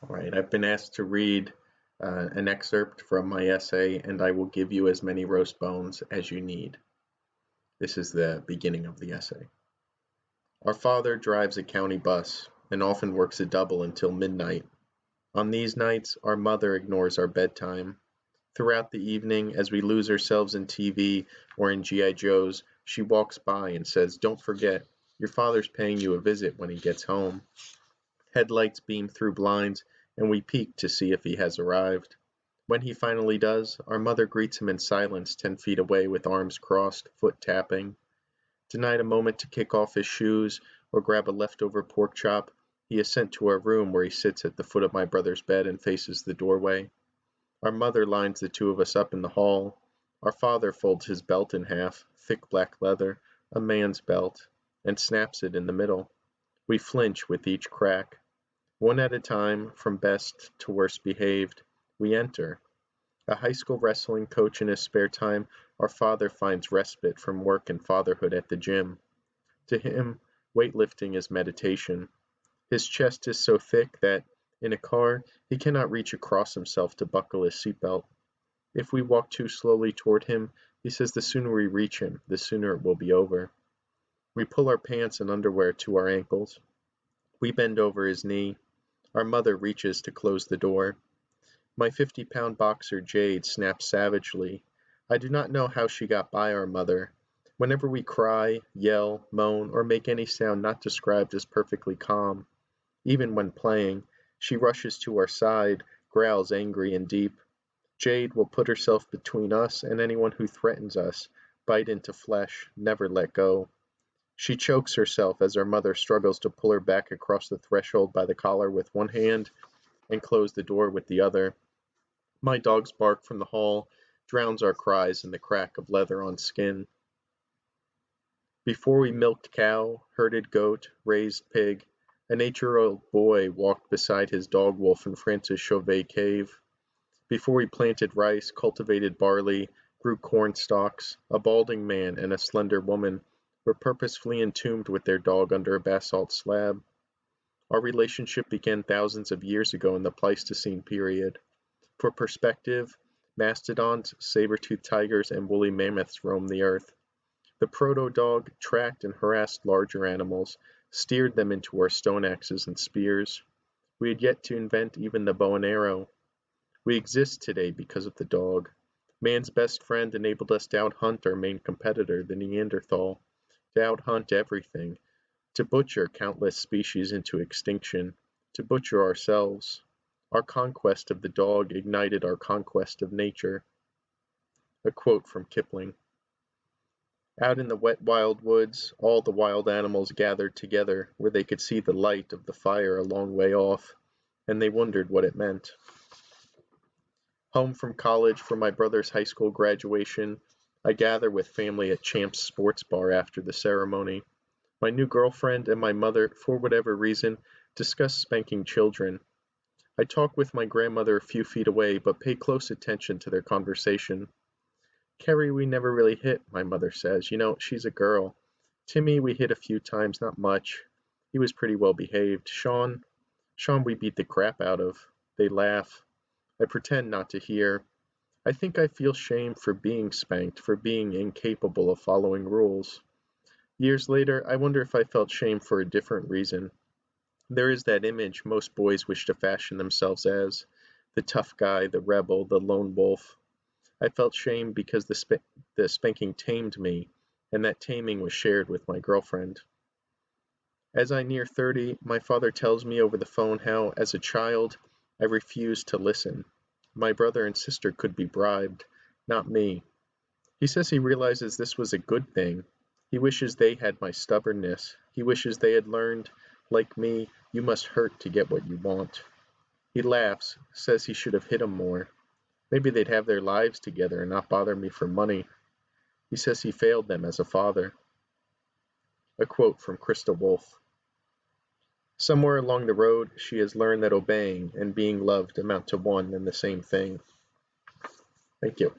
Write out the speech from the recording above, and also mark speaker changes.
Speaker 1: All right, I've been asked to read an excerpt from my essay, and I will give you as many roast bones as you need. This is the beginning of the essay. Our father drives a county bus and often works a double until midnight. On these nights, our mother ignores our bedtime. Throughout the evening, as we lose ourselves in TV or in G.I. Joes, she walks by and says, "Don't forget, your father's paying you a visit when he gets home." Headlights beam through blinds, and we peek to see if he has arrived. When he finally does, our mother greets him in silence 10 feet away with arms crossed, foot tapping. Denied a moment to kick off his shoes or grab a leftover pork chop, he is sent to our room where he sits at the foot of my brother's bed and faces the doorway. Our mother lines the two of us up in the hall. Our father folds his belt in half, thick black leather, a man's belt, and snaps it in the middle. We flinch with each crack. One at a time, from best to worst behaved, we enter. A high school wrestling coach in his spare time, our father finds respite from work and fatherhood at the gym. To him, weightlifting is meditation. His chest is so thick that, in a car, he cannot reach across himself to buckle his seatbelt. If we walk too slowly toward him, he says the sooner we reach him, the sooner it will be over. We pull our pants and underwear to our ankles. We bend over his knee. Our mother reaches to close the door. My 50-pound boxer Jade snaps savagely. I do not know how she got by our mother. Whenever we cry, yell, moan, or make any sound not described as perfectly calm, even when playing, she rushes to our side, growls angry and deep. Jade will put herself between us and anyone who threatens us, bite into flesh, never let go. She chokes herself as our mother struggles to pull her back across the threshold by the collar with one hand and close the door with the other. My dog's bark from the hall drowns our cries in the crack of leather on skin. Before we milked cow, herded goat, raised pig, an 8-year-old boy walked beside his dog wolf in Francis Chauvet Cave. Before we planted rice, cultivated barley, grew corn stalks, a balding man and a slender woman were purposefully entombed with their dog under a basalt slab. Our relationship began thousands of years ago in the Pleistocene period. For perspective, mastodons, saber-toothed tigers, and woolly mammoths roamed the earth. The proto-dog tracked and harassed larger animals, steered them into our stone axes and spears. We had yet to invent even the bow and arrow. We exist today because of the dog. Man's best friend enabled us to outhunt our main competitor, the Neanderthal, to outhunt everything, to butcher countless species into extinction, to butcher ourselves. Our conquest of the dog ignited our conquest of nature. A quote from Kipling. Out in the wet wild woods, all the wild animals gathered together where they could see the light of the fire a long way off, and they wondered what it meant. Home from college for my brother's high school graduation, I gather with family at Champ's Sports Bar after the ceremony. My new girlfriend and my mother, for whatever reason, discuss spanking children. I talk with my grandmother a few feet away, but pay close attention to their conversation. Carrie, we never really hit, my mother says. You know, she's a girl. Timmy, we hit a few times, not much. He was pretty well behaved. Sean, we beat the crap out of. They laugh. I pretend not to hear. I think I feel shame for being spanked, for being incapable of following rules. Years later, I wonder if I felt shame for a different reason. There is that image most boys wish to fashion themselves as, the tough guy, the rebel, the lone wolf. I felt shame because the spanking tamed me, and that taming was shared with my girlfriend. As I near 30, my father tells me over the phone how, as a child, I refused to listen. My brother and sister could be bribed, not me. He says he realizes this was a good thing. He wishes they had my stubbornness. He wishes they had learned, like me, you must hurt to get what you want. He laughs, says he should have hit him more. Maybe they'd have their lives together and not bother me for money. He says he failed them as a father. A quote from Krista Wolf. Somewhere along the road, she has learned that obeying and being loved amount to one and the same thing. Thank you.